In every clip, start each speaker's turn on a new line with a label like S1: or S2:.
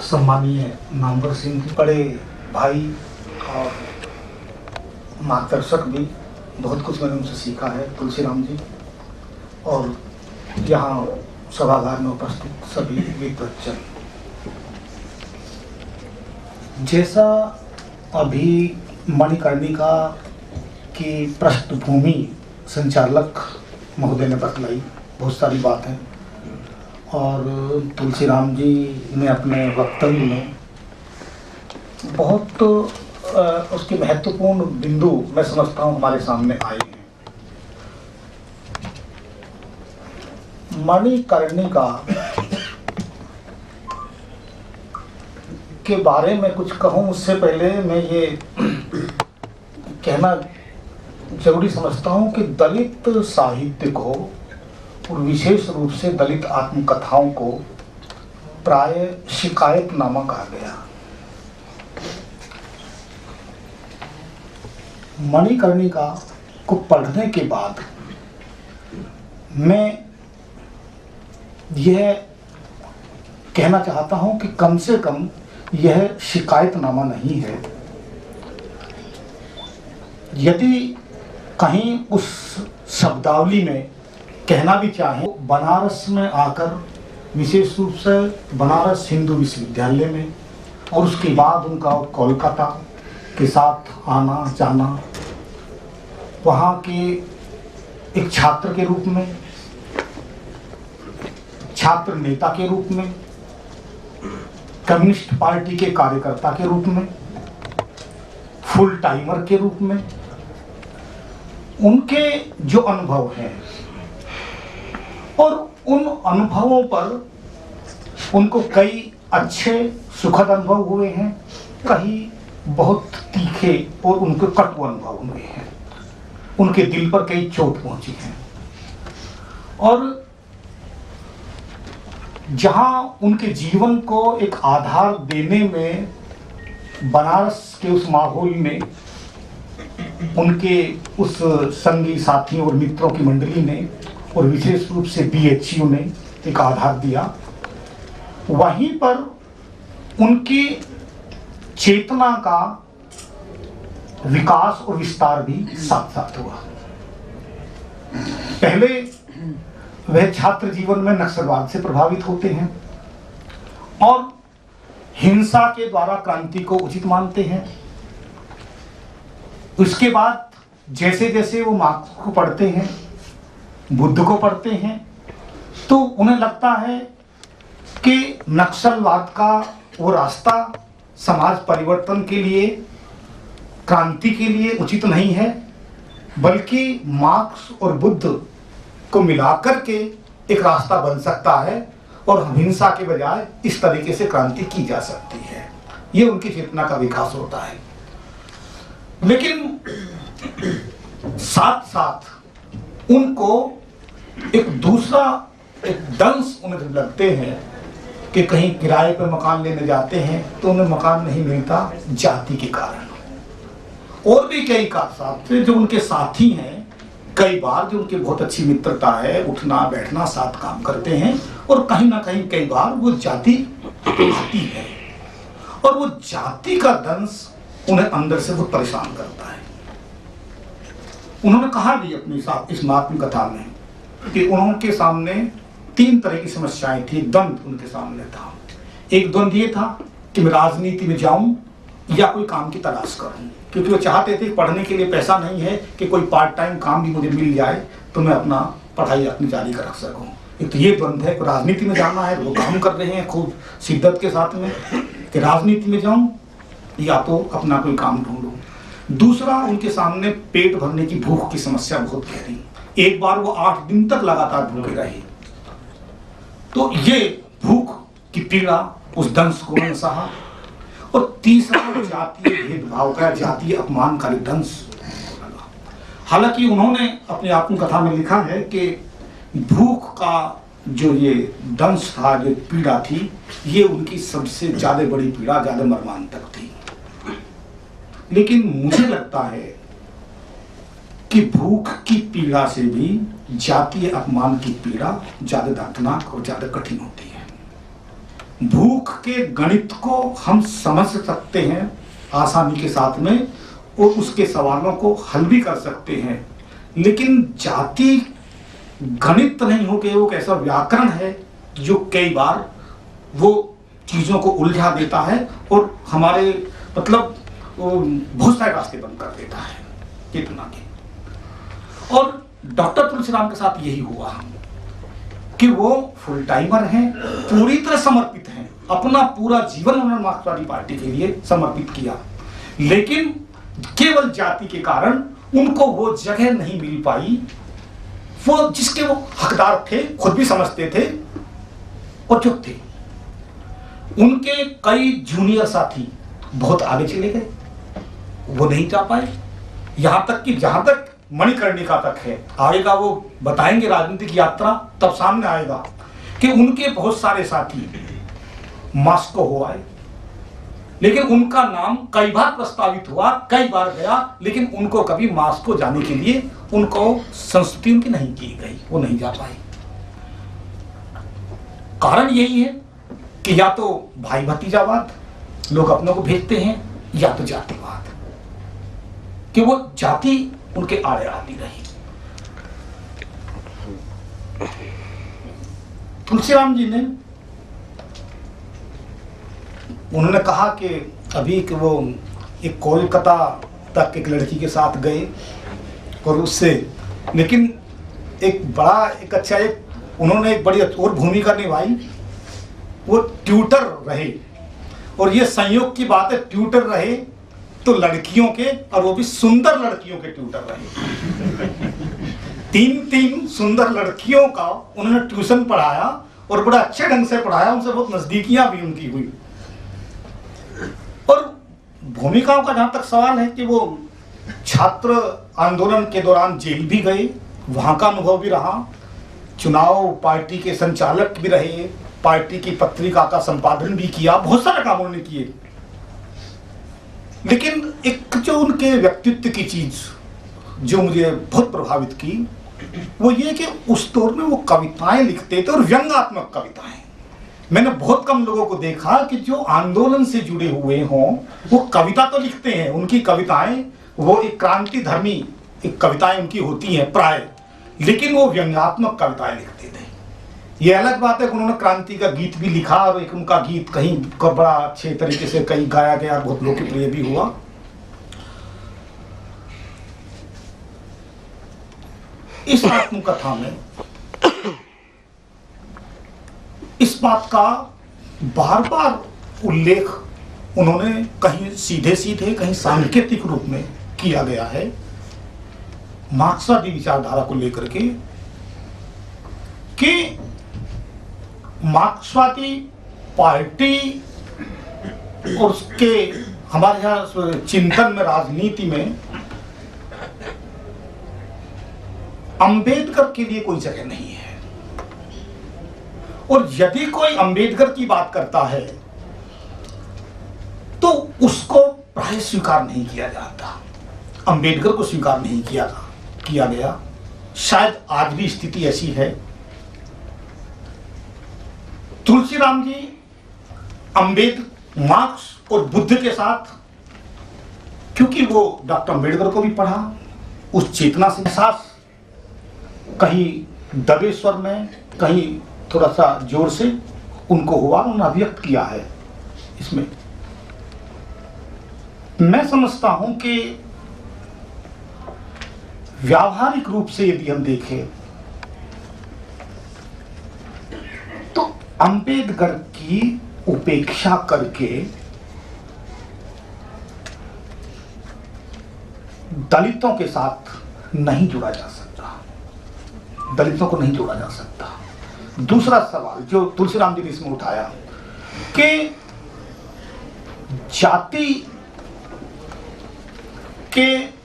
S1: सम्मानीय नामवर सिंह जी, बड़े भाई और मार्गदर्शक भी, बहुत कुछ मैंने उनसे सीखा है। तुलसीराम जी और यहाँ सभागार में उपस्थित सभी विद्वज्जन, जैसा अभी मणिकर्णिका की पृष्ठभूमि संचालक महोदय ने बतलाई, बहुत सारी बातें, और तुलसीराम जी ने अपने वक्तव्य में बहुत उसके महत्वपूर्ण बिंदु मैं समझता हूँ हमारे सामने आए हैं। मणिकर्णिका के बारे में कुछ कहूँ उससे पहले मैं ये कहना जरूरी समझता हूँ कि दलित साहित्य को और विशेष रूप से दलित आत्मकथाओं को प्राय शिकायतनामा कहा गया। मणिकर्णिका को पढ़ने के बाद मैं यह कहना चाहता हूं कि कम से कम यह शिकायतनामा नहीं है। यदि कहीं उस शब्दावली में कहना भी चाहे, बनारस में आकर, विशेष रूप से बनारस हिंदू विश्वविद्यालय में, और उसके बाद उनका कोलकाता के साथ आना जाना, वहाँ के एक छात्र के रूप में, छात्र नेता के रूप में, कम्युनिस्ट पार्टी के कार्यकर्ता के रूप में, फुल टाइमर के रूप में, उनके जो अनुभव हैं और उन अनुभवों पर उनको कई अच्छे सुखद अनुभव हुए हैं, कई बहुत तीखे और उनके कटु अनुभव हुए हैं, उनके दिल पर कई चोट पहुंची है। और जहां उनके जीवन को एक आधार देने में बनारस के उस माहौल में उनके उस संगी साथियों और मित्रों की मंडली ने और विशेष रूप से BHU ने एक आधार दिया, वहीं पर उनकी चेतना का विकास और विस्तार भी साथ साथ हुआ। पहले वह छात्र जीवन में नक्सलवाद से प्रभावित होते हैं और हिंसा के द्वारा क्रांति को उचित मानते हैं। उसके बाद जैसे जैसे वो मार्क्स को पढ़ते हैं, बुद्ध को पढ़ते हैं, तो उन्हें लगता है कि नक्सलवाद का वो रास्ता समाज परिवर्तन के लिए, क्रांति के लिए उचित नहीं है, बल्कि मार्क्स और बुद्ध को मिलाकर के एक रास्ता बन सकता है और हिंसा के बजाय इस तरीके से क्रांति की जा सकती है। ये उनकी चेतना का विकास होता है। लेकिन साथ साथ उनको एक दूसरा एक दंश उन्हें लगते हैं कि कहीं किराए पर मकान लेने जाते हैं तो उन्हें मकान नहीं मिलता जाति के कारण। और भी कई कागजात थे जो उनके साथी हैं, कई बार जो उनकी बहुत अच्छी मित्रता है, उठना बैठना साथ काम करते हैं, और कहीं ना कहीं कई बार वो जाति आती है और वो जाति का दंश उन्हें अंदर से बहुत परेशान करता है। उन्होंने कहा भी अपनी इस आत्मकथा में कि उनके सामने 3 तरह की समस्याएं थी, द्वंद उनके सामने था। एक द्वंद ये था कि मैं राजनीति में जाऊं या कोई काम की तलाश करूं, क्योंकि वो चाहते थे पढ़ने के लिए पैसा नहीं है कि कोई पार्ट टाइम काम भी मुझे मिल जाए तो मैं अपना पढ़ाई अपनी जारी कर सकूं। एक तो ये द्वंद है कि राजनीति में जाना है, वो काम कर रहे हैं खूब शिद्दत के साथ में कि राजनीति में जाऊं या तो अपना कोई काम ढूंढूं। दूसरा, उनके सामने पेट भरने की भूख की समस्या बहुत गहरी। एक बार वो 8 दिन तक लगातार भूखे रहे, तो ये भूख की पीड़ा उस दंश को उन्होंने सहा। और तीसरा, जातीय भेदभाव का, जातीय अपमान का दंश लगा। हालांकि उन्होंने अपनी आत्मकथा में लिखा है कि भूख का जो ये दंश था, जो पीड़ा थी, ये उनकी सबसे ज्यादा बड़ी पीड़ा, ज्यादा मर्मांतक थी। लेकिन मुझे लगता है कि भूख की पीड़ा से भी जातीय अपमान की पीड़ा ज्यादा दर्दनाक और ज्यादा कठिन होती है। भूख के गणित को हम समझ सकते हैं आसानी के साथ में और उसके सवालों को हल भी कर सकते हैं, लेकिन जाति गणित नहीं हो के वो ऐसा व्याकरण है जो कई बार वो चीजों को उलझा देता है और हमारे मतलब बहुत सारे रास्ते बंद कर देता है कितना के। और डॉक्टर तुलसीराम के साथ यही हुआ कि वो फुल टाइमर हैं, पूरी तरह समर्पित हैं, अपना पूरा जीवन उन्होंने मार्क्सवादी पार्टी के लिए समर्पित किया, लेकिन केवल जाति के कारण उनको वो जगह नहीं मिल पाई वो जिसके वो हकदार थे, खुद भी समझते थे और चुप थे। उनके कई जूनियर साथी बहुत आगे चले गए, वो नहीं जा पाए, यहां तक कि जहां तक मणिकर्णिका तक है, आएगा वो बताएंगे राजनीतिक यात्रा तब सामने आएगा कि उनके बहुत सारे साथी मॉस्को हो आए, लेकिन उनका नाम कई बार प्रस्तावित हुआ, कई बार गया, लेकिन उनको कभी मॉस्को जाने के लिए उनको संस्तुति उनकी नहीं की गई, वो नहीं जा पाए। कारण यही है कि या तो भाई भतीजावाद लोग अपनों को भेजते हैं, या तो जातिवाद, कि वो जाति उनके आड़े आती रही। तुलसीराम जी ने उन्होंने कहा कि अभी कि वो एक कोलकाता तक एक लड़की के साथ गए और उससे, लेकिन एक अच्छा एक उन्होंने एक बड़ी और भूमिका निभाई, वो ट्यूटर रहे, और ये संयोग की बात है ट्यूटर रहे तो लड़कियों के, और वो भी सुंदर लड़कियों के ट्यूटर रहे। तीन सुंदर लड़कियों का उन्होंने ट्यूशन पढ़ाया और बड़ा अच्छे ढंग से पढ़ाया, उनसे बहुत नजदीकियां भी उनकी हुई। और भूमिकाओं का जहां तक सवाल है कि वो छात्र आंदोलन के दौरान जेल भी गए, वहां का अनुभव भी रहा, चुनाव पार्टी के संचालक भी रहे, पार्टी की पत्रिका का संपादन भी किया, बहुत सारे काम उन्होंने किए। लेकिन एक जो उनके व्यक्तित्व की चीज जो मुझे बहुत प्रभावित की वो ये कि उस दौर में वो कविताएं लिखते थे, और व्यंग्यात्मक कविताएं। मैंने बहुत कम लोगों को देखा कि जो आंदोलन से जुड़े हुए हों वो कविता तो लिखते हैं, उनकी कविताएं वो एक क्रांति धर्मी एक कविताएं उनकी होती हैं प्राय, लेकिन वो व्यंग्यात्मक कविताएं लिखते थे। ये अलग बात है कि उन्होंने क्रांति का गीत भी लिखा, और एक उनका गीत कहीं बड़ा अच्छे तरीके से कहीं गाया गया, बहुत लोकप्रिय भी हुआ। इस आत्मकथा में इस बात का बार बार उल्लेख उन्होंने कहीं सीधे सीधे कहीं सांकेतिक रूप में किया गया है मार्क्सवादी विचारधारा को लेकर के, कि मार्क्सवादी पार्टी और उसके हमारे यहाँ चिंतन में, राजनीति में अंबेडकर के लिए कोई जगह नहीं है, और यदि कोई अंबेडकर की बात करता है तो उसको प्राय स्वीकार नहीं किया जाता। अंबेडकर को स्वीकार नहीं किया गया। शायद आज भी स्थिति ऐसी है। तुलसीराम जी मार्क्स और बुद्ध के साथ, क्योंकि वो डॉक्टर अंबेडकर को भी पढ़ा, उस चेतना से एहसास कहीं दबे स्वर में, कहीं थोड़ा सा जोर से उनको हुआ, उन्होंने अभिव्यक्त किया है इसमें। मैं समझता हूं कि व्यावहारिक रूप से यदि हम देखें तो अंबेडकर की उपेक्षा करके दलितों के साथ नहीं जुड़ा जा सकता, दलितों को नहीं जोड़ा जा सकता। दूसरा सवाल जो तुलसीराम जी ने इसमें उठाया कि जाति के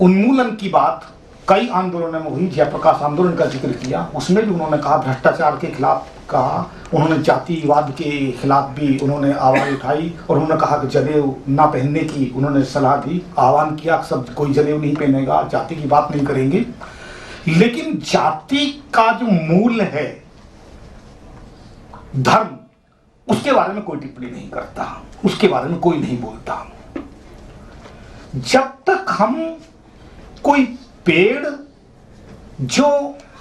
S1: उन्मूलन की बात कई आंदोलनों में हुई। जयप्रकाश आंदोलन का जिक्र किया, उसमें भी उन्होंने कहा, भ्रष्टाचार के खिलाफ कहा, उन्होंने जातिवाद के खिलाफ भी उन्होंने आवाज उठाई, और उन्होंने कहा कि जनेऊ ना पहनने की उन्होंने सलाह दी, आह्वान किया सब कोई जनेऊ नहीं पहनेगा, जाति की बात नहीं करेंगे। लेकिन जाति का जो मूल है धर्म, उसके बारे में कोई टिप्पणी नहीं करता, उसके बारे में कोई नहीं बोलता। जब तक हम कोई पेड़ जो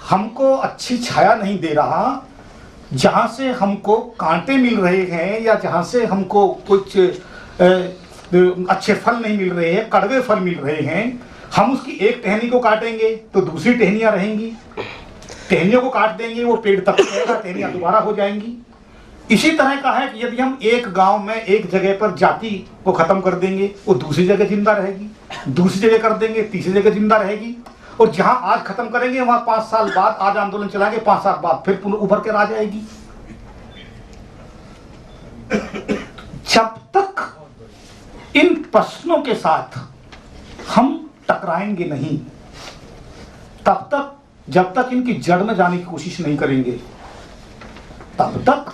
S1: हमको अच्छी छाया नहीं दे रहा, जहां से हमको कांटे मिल रहे हैं या जहां से हमको कुछ अच्छे फल नहीं मिल रहे हैं, कड़वे फल मिल रहे हैं, हम उसकी एक टहनी को काटेंगे तो दूसरी टहनियां रहेंगी, टहनियों को काट देंगे वो पेड़ तक रहेगा, टहनियां दोबारा हो जाएंगी। इसी तरह का है कि यदि हम एक गांव में एक जगह पर जाति को खत्म कर देंगे, वो दूसरी जगह जिंदा रहेगी, दूसरी जगह कर देंगे तीसरी जगह जिंदा रहेगी, और जहां आज खत्म करेंगे वहां 5 साल बाद, आज आंदोलन चलाएंगे 5 साल बाद फिर पुनः उभर कर आ जाएगी। जब तक इन प्रश्नों के साथ हम टकराएंगे नहीं, तब तक, जब तक इनकी जड़ में जाने की कोशिश नहीं करेंगे, तब तक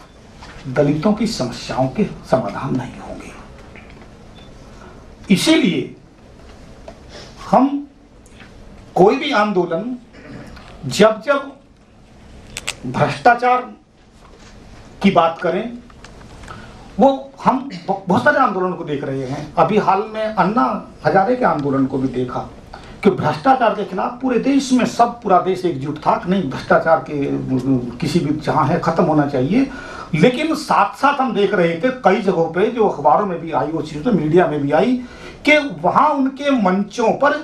S1: दलितों की समस्याओं के समाधान नहीं होंगे। इसीलिए हम कोई भी आंदोलन, जब जब भ्रष्टाचार की बात करें, वो हम बहुत सारे आंदोलन को देख रहे हैं। अभी हाल में अन्ना हजारे के आंदोलन को भी देखा कि भ्रष्टाचार के खिलाफ पूरे देश में पूरा देश एकजुट था कि नहीं, भ्रष्टाचार के किसी भी जहां है खत्म होना चाहिए। लेकिन साथ साथ हम देख रहे थे कई जगहों पे, जो अखबारों में भी आई, वो चीज तो मीडिया में भी आई, कि वहां उनके मंचों पर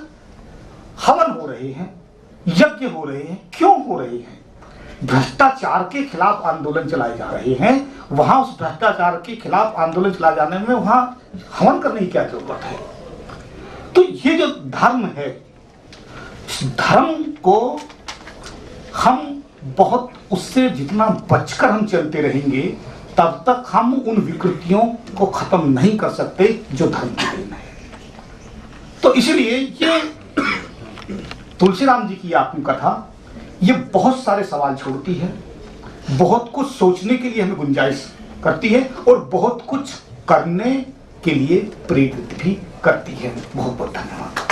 S1: हवन हो रहे हैं, यज्ञ हो रहे हैं। क्यों हो रहे हैं? भ्रष्टाचार के खिलाफ आंदोलन चलाए जा रहे हैं। वहां उस भ्रष्टाचार के खिलाफ आंदोलन चलाए जाने में वहां हवन करने की क्या जरूरत है? तो ये जो धर्म है, इस धर्म को हम बहुत, उससे जितना बचकर हम चलते रहेंगे, तब तक हम उन विकृतियों को खत्म नहीं कर सकते जो धर्म की देन है। तो इसलिए ये तुलसीराम जी की आत्मकथा ये बहुत सारे सवाल छोड़ती है, बहुत कुछ सोचने के लिए हमें गुंजाइश करती है, और बहुत कुछ करने के लिए प्रेरित भी करती है। बहुत बहुत धन्यवाद।